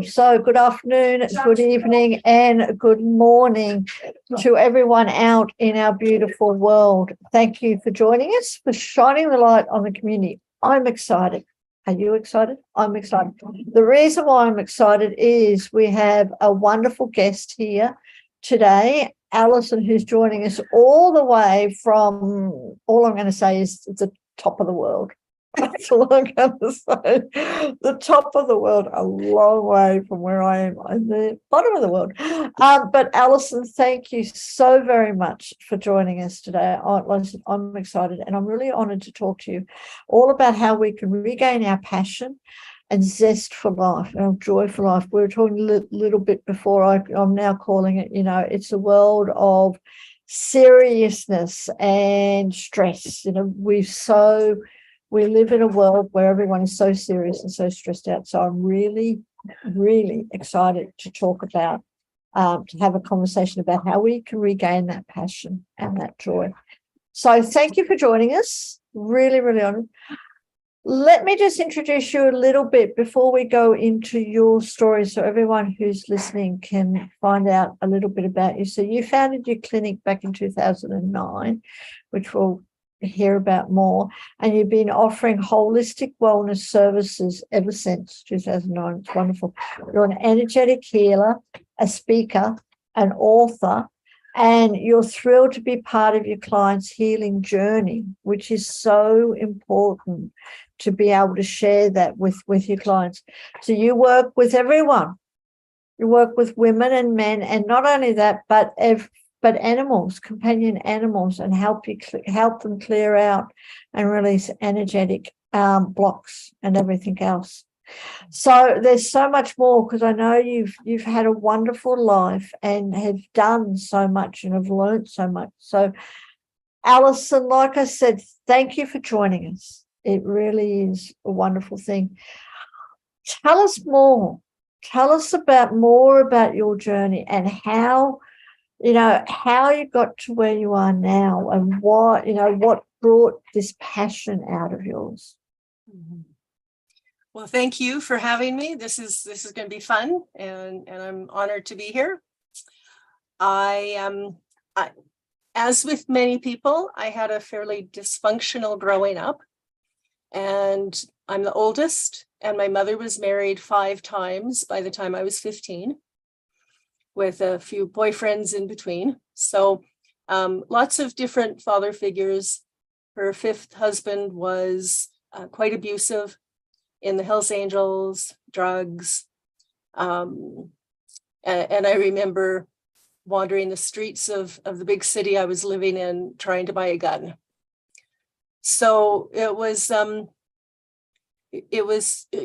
So good afternoon, good evening, and good morning to everyone out in our beautiful world. Thank you for joining us, for shining the light on the community. I'm excited. Are you excited? I'm excited. The reason why I'm excited is we have a wonderful guest here today, Alison, who's joining us all the way from, all I'm going to say is the top of the world. That's all I'm going to say. The top of the world, a long way from where I am, in the bottom of the world. But Alison, thank you so very much for joining us today. I'm excited, and I'm really honoured to talk to you all about how we can regain our passion and zest for life, our joy for life. We were talking a little bit before. I'm now calling it, it's a world of seriousness and stress. We live in a world where everyone is so serious and so stressed out. So I'm really, really excited to talk about, to have a conversation about how we can regain that passion and that joy. So thank you for joining us. Really, really honored. Let me just introduce you a little bit before we go into your story so everyone who's listening can find out a little bit about you. So you founded your clinic back in 2009, which we'll hear about more, and you've been offering holistic wellness services ever since 2009. It's wonderful. You're an energetic healer, a speaker, an author, and you're thrilled to be part of your clients' healing journey, which is so important to be able to share that with your clients. So you work with everyone. You work with women and men, and not only that, but animals, companion animals, and help them clear out and release energetic blocks and everything else. So there's so much more, because I know you've had a wonderful life and have done so much and have learned so much. So Alison, like I said, thank you for joining us. It really is a wonderful thing. Tell us more. Tell us more about your journey and how you got to where you are now, and what brought this passion out of yours. Well, thank you for having me. This is going to be fun, and I'm honored to be here. I as with many people, I had a fairly dysfunctional growing up, and I'm the oldest, and my mother was married 5 times by the time I was 15. With a few boyfriends in between. So lots of different father figures. Her 5th husband was quite abusive, in the Hells Angels, drugs. And I remember wandering the streets of the big city I was living in, trying to buy a gun. So it was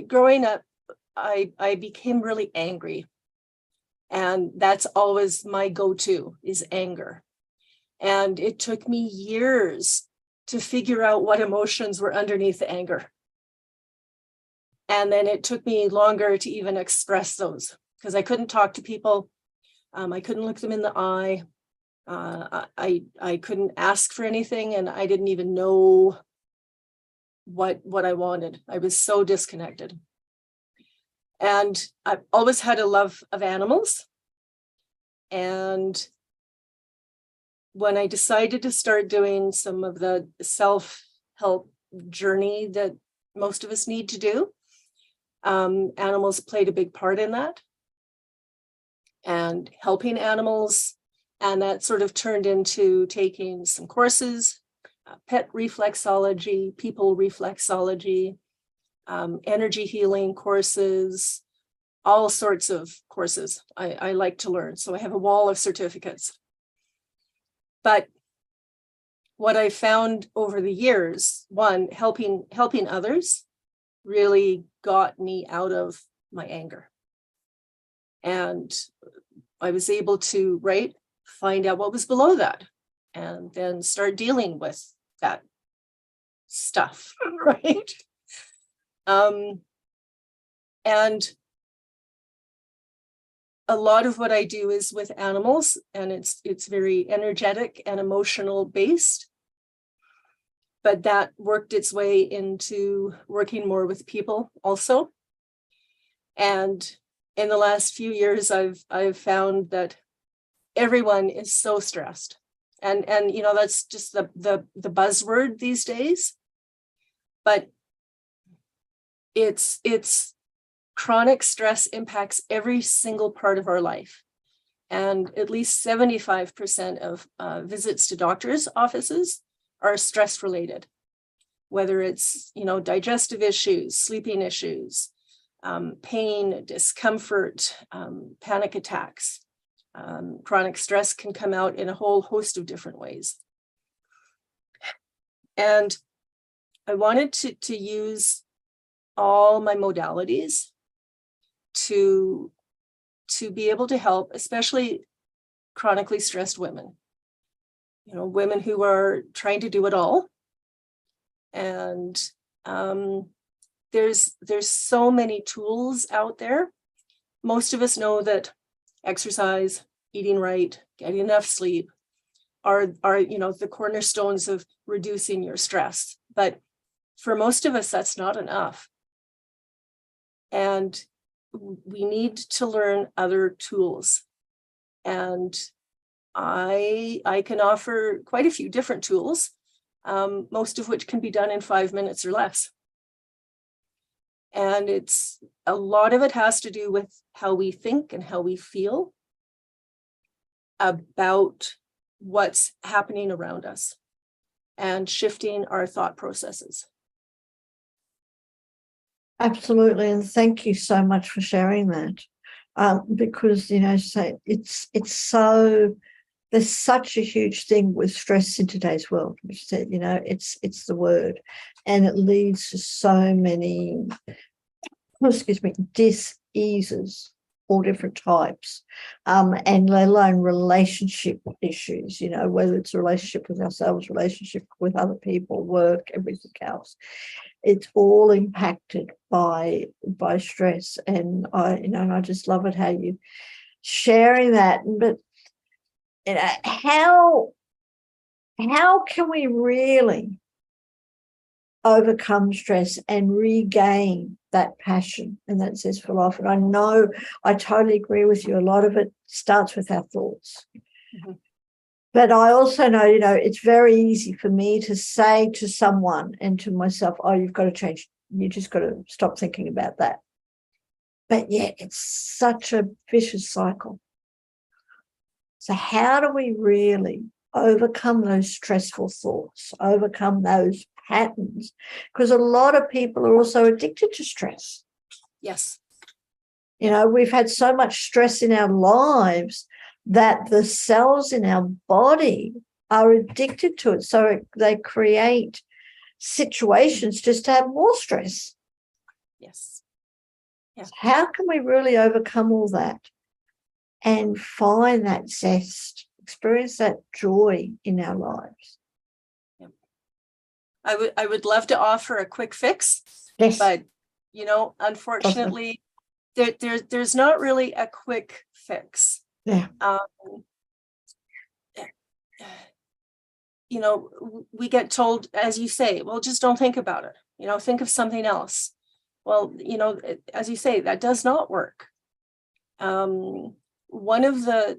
growing up, I became really angry. And that's always my go-to, is anger. And it took me years to figure out what emotions were underneath the anger. And then it took me longer to even express those, because I couldn't talk to people. I couldn't look them in the eye. I couldn't ask for anything, and I didn't even know what I wanted. I was so disconnected. And I've always had a love of animals. And when I decided to start doing some of the self-help journey that most of us need to do, animals played a big part in that, and helping animals. And that sort of turned into taking some courses, pet reflexology, people reflexology, energy healing courses, all sorts of courses. I like to learn. So I have a wall of certificates. But what I found over the years, one, helping others really got me out of my anger. And I was able to, find out what was below that, and then start dealing with that stuff, right? And a lot of what I do is with animals, and it's very energetic and emotional based. But that worked its way into working more with people also. And in the last few years, I've found that everyone is so stressed. And that's just the buzzword these days. But it's chronic stress impacts every single part of our life. And at least 75% of visits to doctors' offices are stress related, whether it's, digestive issues, sleeping issues, pain, discomfort, panic attacks. Chronic stress can come out in a whole host of different ways. And I wanted to use all my modalities to be able to help, especially chronically stressed women, women who are trying to do it all. And there's so many tools out there. Most of us know that exercise, eating right, getting enough sleep are the cornerstones of reducing your stress. But for most of us, that's not enough. And we need to learn other tools. And I can offer quite a few different tools, most of which can be done in 5 minutes or less. And a lot of it has to do with how we think and how we feel about what's happening around us and shifting our thought processes. Absolutely, and thank you so much for sharing that. Because it's so, there's such a huge thing with stress in today's world. Which it's the word, and it leads to so many, dis-eases, all different types, and let alone relationship issues. Whether it's a relationship with ourselves, relationship with other people, work, everything else. It's all impacted by stress, and I just love it how you sharing that. But how can we really overcome stress and regain that passion and that zest for life? And I know I totally agree with you. A lot of it starts with our thoughts. Mm-hmm. But I also know, it's very easy for me to say to someone and to myself, oh, you've got to change. You just got to stop thinking about that. But yet it's such a vicious cycle. So how do we really overcome those stressful thoughts, overcome those patterns? Because a lot of people are also addicted to stress. Yes. We've had so much stress in our lives that the cells in our body are addicted to it. So they create situations just to have more stress. Yes. Yeah. How can we really overcome all that and find that zest, experience that joy in our lives? Yeah. I would love to offer a quick fix. Yes. But, unfortunately, there's not really a quick fix. Yeah. We get told, as you say, well, just don't think about it. Think of something else. Well, as you say, that does not work. One of the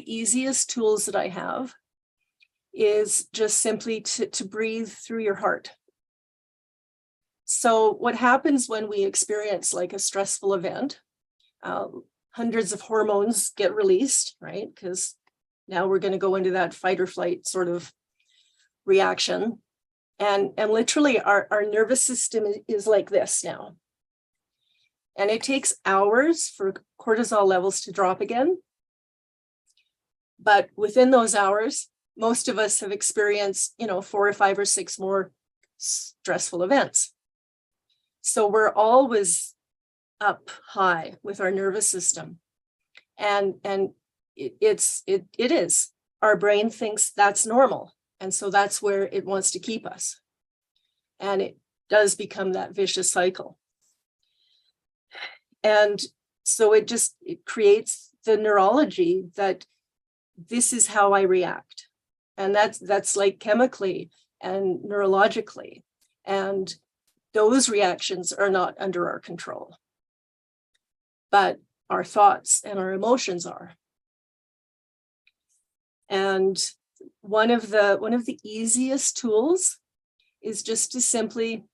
easiest tools that I have is just simply to breathe through your heart. So what happens when we experience like a stressful event? Hundreds of hormones get released, right? Because now we're going to go into that fight or flight sort of reaction. And literally our nervous system is like this now. And it takes hours for cortisol levels to drop again. But within those hours, most of us have experienced, 4 or 5 or 6 more stressful events. So we're always up high with our nervous system. And it is. Our brain thinks that's normal. And so that's where it wants to keep us. And it does become that vicious cycle. And so it creates the neurology that this is how I react. And that's like chemically and neurologically. And those reactions are not under our control. but our thoughts and our emotions are. And one of the easiest tools is just to simply,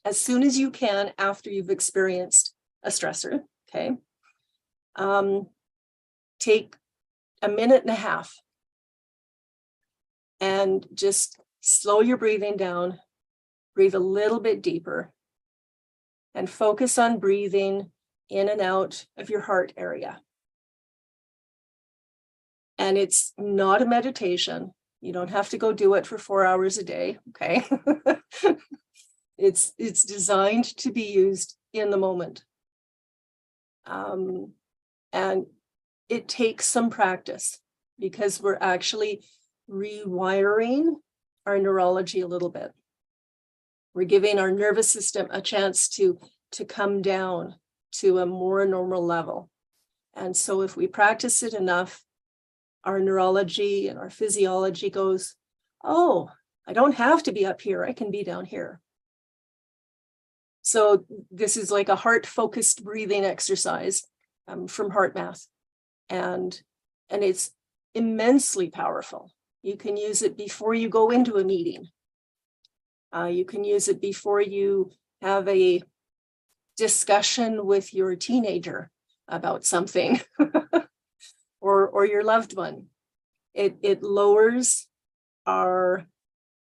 as soon as you can after you've experienced a stressor, okay, take a minute and a half and just slow your breathing down, breathe a little bit deeper, and focus on breathing in and out of your heart area. And it's not a meditation. You don't have to go do it for 4 hours a day, okay? It's designed to be used in the moment. And it takes some practice because we're actually rewiring our neurology a little bit. We're giving our nervous system a chance to come down to a more normal level. And so if we practice it enough, our neurology and our physiology goes, oh, I don't have to be up here. I can be down here. So this is like a heart-focused breathing exercise from HeartMath. And it's immensely powerful. You can use it before you go into a meeting. You can use it before you have a discussion with your teenager about something or your loved one. It lowers our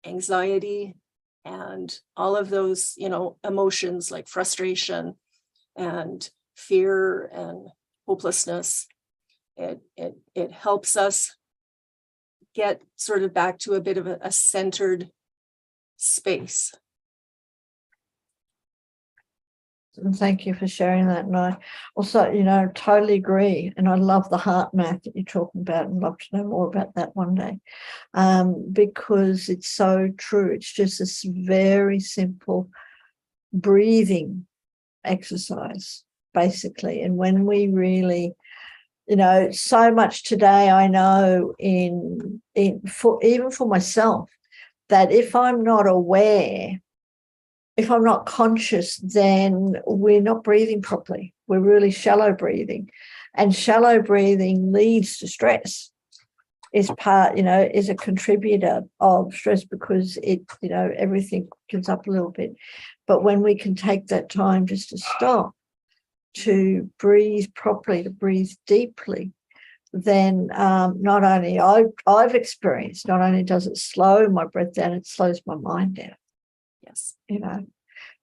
anxiety and all of those, emotions like frustration and fear and hopelessness. It helps us get sort of back to a bit of a centered space. And thank you for sharing that. And I also, totally agree. And I love the heart math that you're talking about and love to know more about that one day, because it's so true. It's just this very simple breathing exercise, basically. And when we really, so much today, I know even for myself, that if I'm not aware, if I'm not conscious, then we're not breathing properly. We're really shallow breathing. And shallow breathing leads to stress. Is a contributor of stress because everything comes up a little bit. But when we can take that time just to stop, to breathe properly, to breathe deeply, then not only I've experienced, not only does it slow my breath down, it slows my mind down. Yes.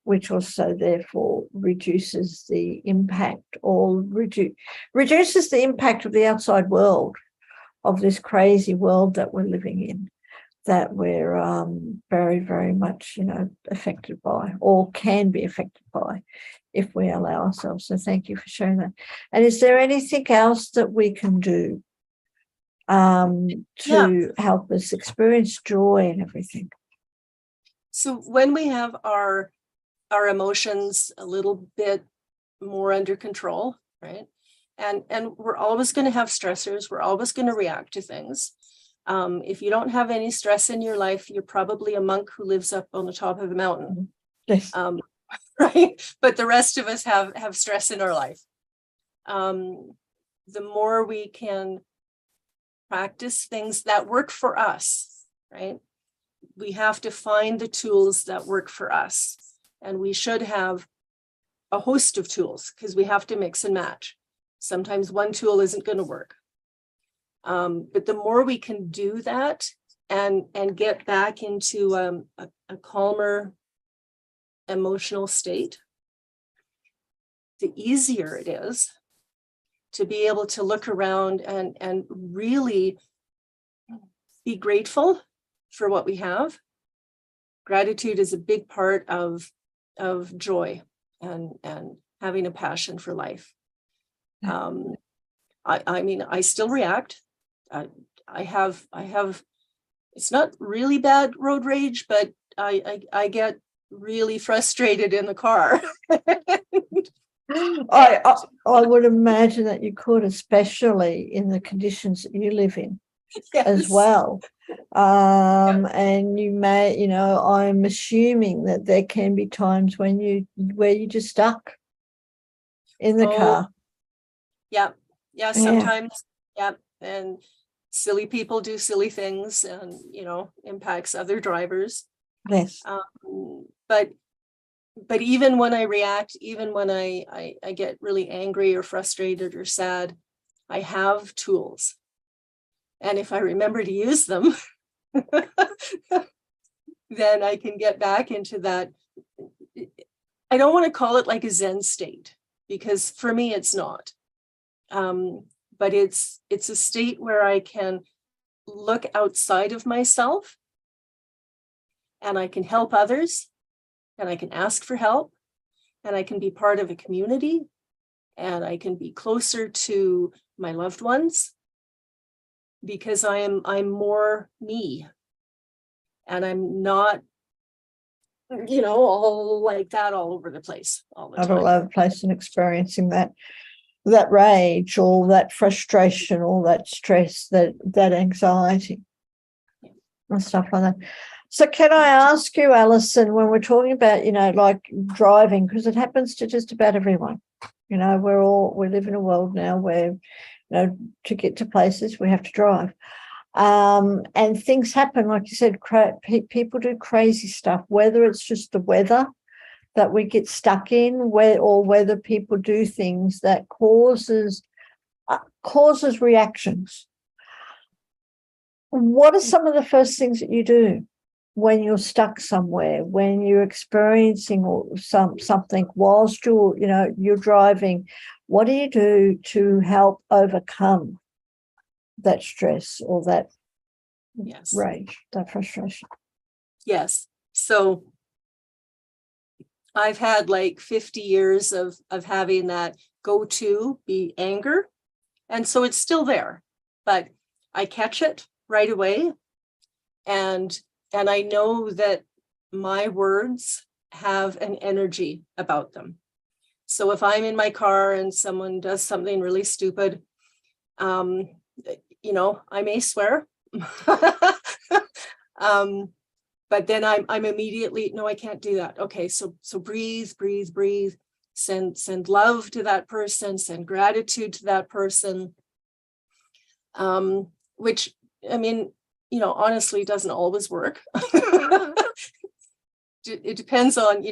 Which also therefore reduces the impact or reduces the impact of the outside world, of this crazy world that we're living in, that we're very, very much, affected by or can be affected by if we allow ourselves. So thank you for sharing that. And is there anything else that we can do to help us experience joy and everything? So when we have our emotions a little bit more under control, right? And we're always going to have stressors. We're always going to react to things. If you don't have any stress in your life, you're probably a monk who lives up on the top of a mountain. Yes. Right? But the rest of us have stress in our life. The more we can practice things that work for us, right? We have to find the tools that work for us. And we should have a host of tools because we have to mix and match. Sometimes one tool isn't going to work. But the more we can do that and get back into a calmer emotional state, the easier it is to be able to look around and really be grateful for what we have. Gratitude is a big part of joy and having a passion for life. I still react. I have it's not really bad road rage, but I get really frustrated in the car. I would imagine that you could, especially in the conditions that you live in. Yes. As well. And you may, I'm assuming that there can be times where you're just stuck in the car. Yeah. Yeah. Yeah. Sometimes. Yeah. And silly people do silly things and, impacts other drivers. Yes. But even when I react, even when I get really angry or frustrated or sad, I have tools. And if I remember to use them, then I can get back into that. I don't want to call it like a Zen state, because for me, it's not. But it's a state where I can look outside of myself and I can help others and I can ask for help and I can be part of a community and I can be closer to my loved ones because I'm more me and I'm not, all like that all over the place all the Not time. all over the place and experiencing that rage, all that frustration, all that stress, that anxiety, and stuff like that. So can I ask you, Alison, when we're talking about, like driving, because it happens to just about everyone, we live in a world now where, to get to places, we have to drive. And things happen, like you said, people do crazy stuff, whether it's just the weather that we get stuck in, or whether people do things that causes reactions. What are some of the first things that you do when you're stuck somewhere, when you're experiencing something whilst you're driving? What do you do to help overcome that stress or that rage, that frustration? Yes. So I've had like 50 years of having that go-to be anger. And so it's still there, but I catch it right away. And I know that my words have an energy about them. So if I'm in my car and someone does something really stupid, I may swear. But then I'm immediately, no, I can't do that. Okay, so breathe, send love to that person, send gratitude to that person. Which, I mean, honestly doesn't always work. It depends on,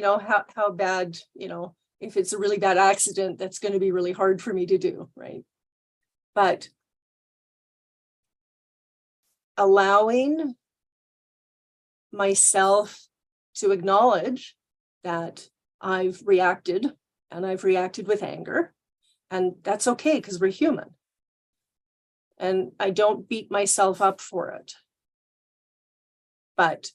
how bad, if it's a really bad accident, that's going to be really hard for me to do, right? But allowing myself to acknowledge that I've reacted with anger, and that's okay because we're human. And I don't beat myself up for it. But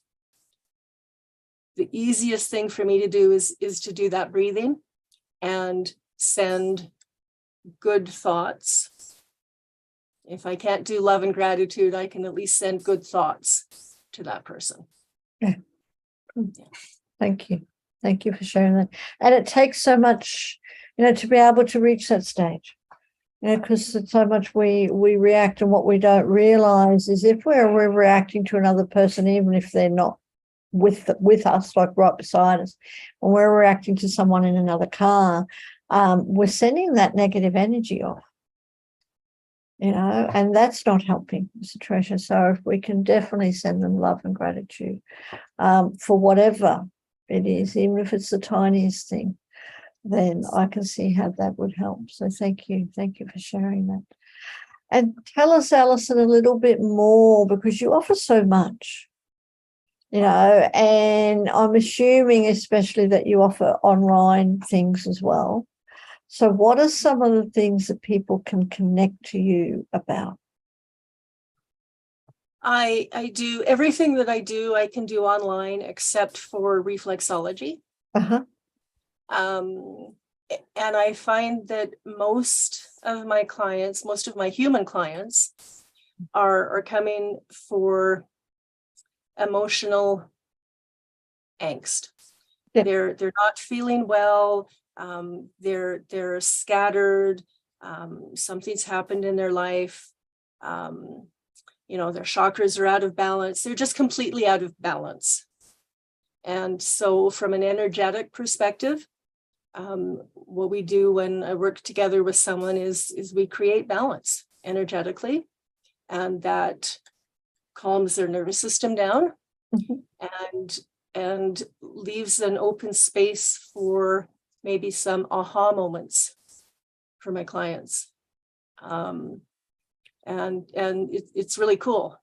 the easiest thing for me to do is to do that breathing and send good thoughts. If I can't do love and gratitude, I can at least send good thoughts to that person. Yeah. Thank you. Thank you for sharing that. And it takes so much, to be able to reach that stage. Because so much we react, and what we don't realize is if we're reacting to another person, even if they're not with us, like right beside us, when we're reacting to someone in another car, we're sending that negative energy off, and that's not helping the situation. So if we can definitely send them love and gratitude for whatever it is, even if it's the tiniest thing, then I can see how that would help. So thank you for sharing that. And tell us, Alison, a little bit more, because you offer so much, and I'm assuming especially that you offer online things as well. So what are some of the things that people can connect to you about? I do everything that I do, I can do online except for reflexology. Uh-huh. And I find that most of my human clients are coming for emotional angst. Yep. They're not feeling well. They're scattered. Something's happened in their life. Their chakras are out of balance. They're just completely out of balance. And so from an energetic perspective, what we do when I work together with someone is we create balance energetically, and that calms their nervous system down, and leaves an open space for maybe some aha moments for my clients. And it's really cool.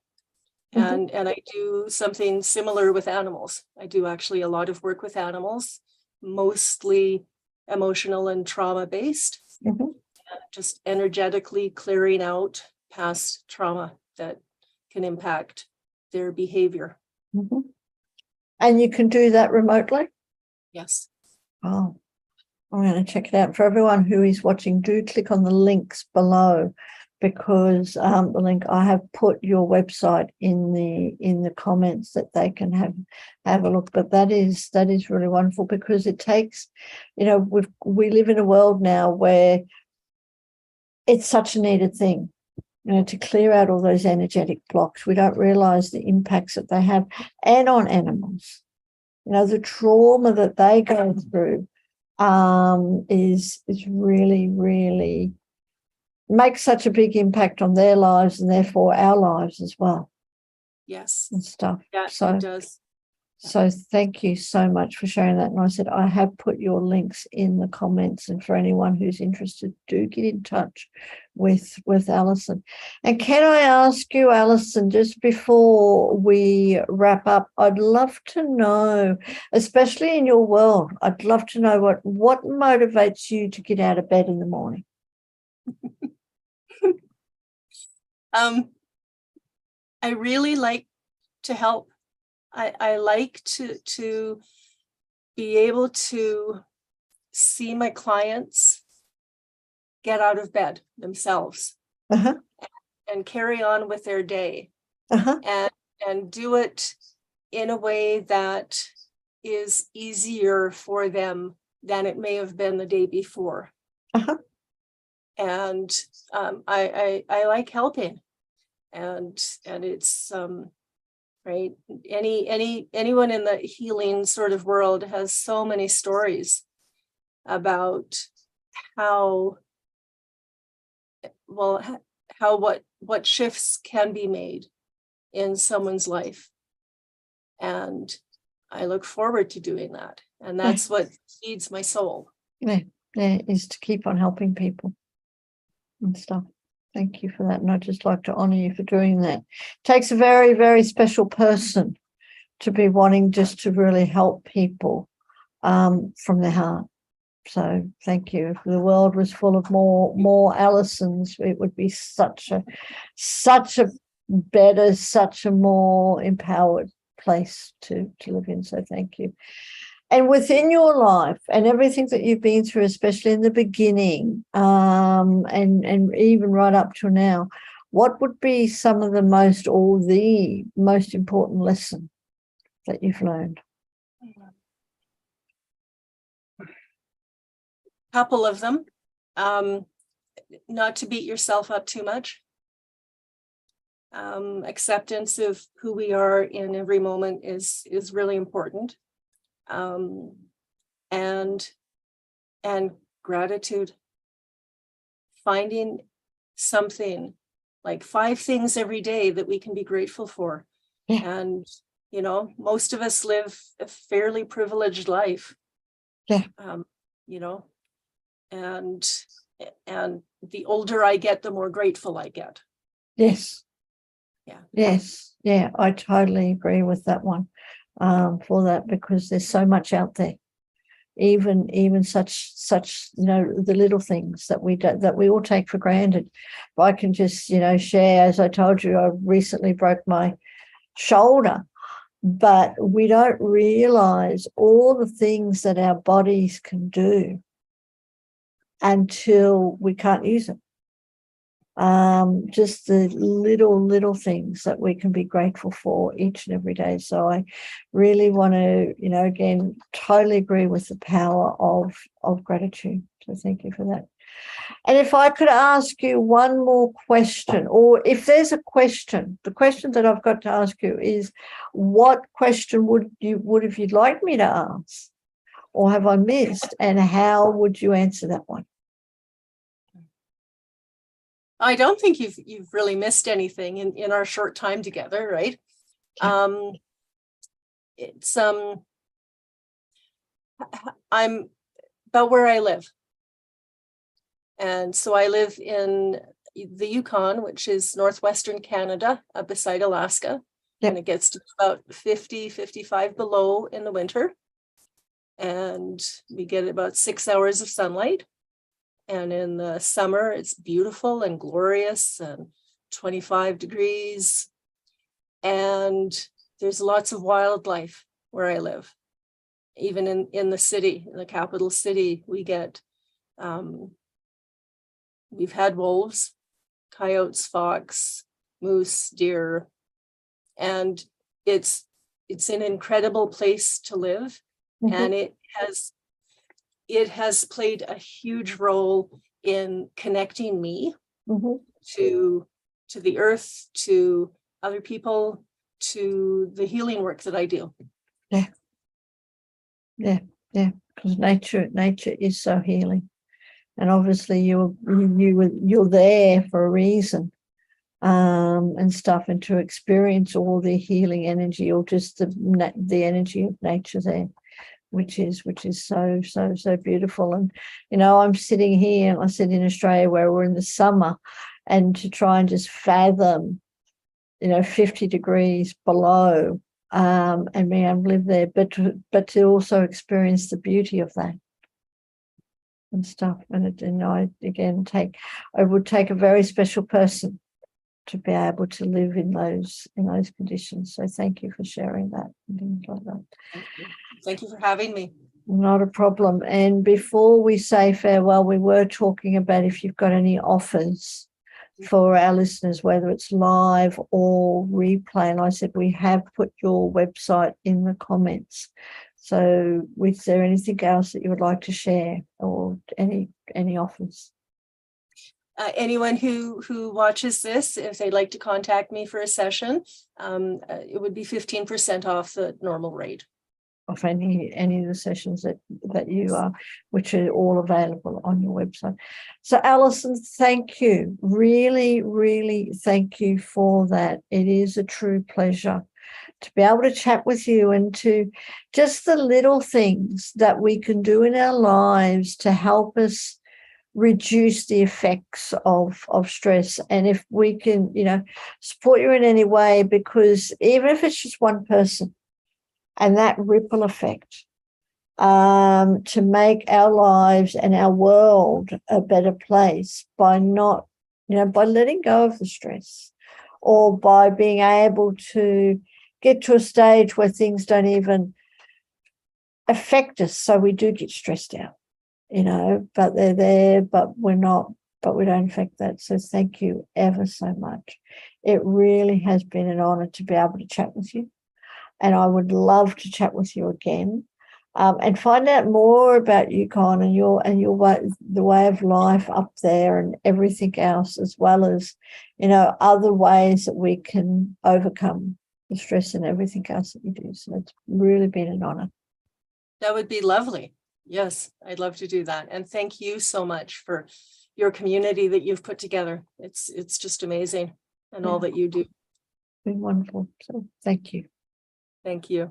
And I do something similar with animals. I do actually a lot of work with animals, mostly emotional and trauma based, just energetically clearing out past trauma that can impact their behavior. And you can do that remotely? Yes. Oh, I'm going to check it out. For everyone who is watching, do click on the links below, because the link, I have put your website in the comments that they can have a look. But that is really wonderful, because it takes, we live in a world now where it's such a needed thing, to clear out all those energetic blocks. We don't realize the impacts that they have, and on animals. The trauma that they go through is really, really makes such a big impact on their lives, and therefore our lives as well. Yes. And stuff. Yeah, so it does. So thank you so much for sharing that. And I said, I have put your links in the comments, and for anyone who's interested, do get in touch with Alison. And can I ask you, Alison, just before we wrap up, I'd love to know, especially in your world, I'd love to know what motivates you to get out of bed in the morning? I really like to help. I like to be able to see my clients get out of bed themselves and carry on with their day, and do it in a way that is easier for them than it may have been the day before. And I like helping, and it's right. Anyone in the healing sort of world has so many stories about how what shifts can be made in someone's life. And I look forward to doing that. And that's what feeds my soul. Yeah, is to keep on helping people and stuff. Thank you for that. And I'd just like to honor you for doing that. It takes a very, very special person to be wanting just to really help people from their heart. So thank you. If the world was full of more Alisons, it would be such a better, such a more empowered place to live in. So thank you. And within your life and everything that you've been through, especially in the beginning, and even right up to now, what would be some of the most important lesson that you've learned? Couple of them. Not to beat yourself up too much. Acceptance of who we are in every moment is really important. And gratitude. Finding something, like 5 things every day that we can be grateful for. And most of us live a fairly privileged life. And the older I get, the more grateful I get. Yes. I totally agree with that one, for that, because there's so much out there, even such the little things that we all take for granted. If I can just share, as I told you, I recently broke my shoulder, but we don't realize all the things that our bodies can do until we can't use it. Just the little things that we can be grateful for each and every day. So I really want to, again, totally agree with the power of gratitude. So thank you for that. And if I could ask you one more question, or if there's a question, the question that I've got to ask you is, what question would if you'd like me to ask? or have I missed? And how would you answer that one? I don't think you've really missed anything in our short time together, right? Okay. It's I'm about where I live. And so I live in the Yukon, which is northwestern Canada, beside Alaska. Yep. And it gets to about 50, 55 below in the winter. And we get about 6 hours of sunlight. And in the summer, it's beautiful and glorious and 25 degrees. And there's lots of wildlife where I live. Even in the city, in the capital city, we get, we've had wolves, coyotes, fox, moose, deer, and it's an incredible place to live. Mm-hmm. And it has played a huge role in connecting me Mm-hmm. to the earth, to other people, to the healing work that I do. Yeah. Because nature is so healing, and obviously you're there for a reason, and stuff, and to experience all the healing energy, or just the energy of nature there, which is so beautiful. And I'm sitting here, and I sit in Australia where we're in the summer, and to try and just fathom 50 degrees below, and being able to live there, but to also experience the beauty of that and stuff. And I would take a very special person to be able to live in those conditions. So thank you for sharing that and things like that. Thank you for having me. Not a problem. And before we say farewell, we were talking about if you've got any offers for our listeners, whether it's live or replay. And I said, we have put your website in the comments. So is there anything else that you would like to share, or any offers? Anyone who watches this, if they'd like to contact me for a session, it would be 15% off the normal rate. Of any of the sessions that you are, which are all available on your website. So Alison, thank you. Really, really thank you for that. It is a true pleasure to be able to chat with you, and to just the little things that we can do in our lives to help us reduce the effects of stress. And if we can, support you in any way, because even if it's just one person, and that ripple effect, to make our lives and our world a better place by not, by letting go of the stress, or by being able to get to a stage where things don't even affect us. So we do get stressed out, but they're there, but we don't affect that. So thank you ever so much. It really has been an honor to be able to chat with you. And I would love to chat with you again, and find out more about Yukon and the way of life up there and everything else, as well as, other ways that we can overcome the stress and everything else that you do. So it's really been an honor. That would be lovely. Yes, I'd love to do that. And thank you so much for your community that you've put together. It's just amazing, and all that you do. It's been wonderful. So thank you. Thank you.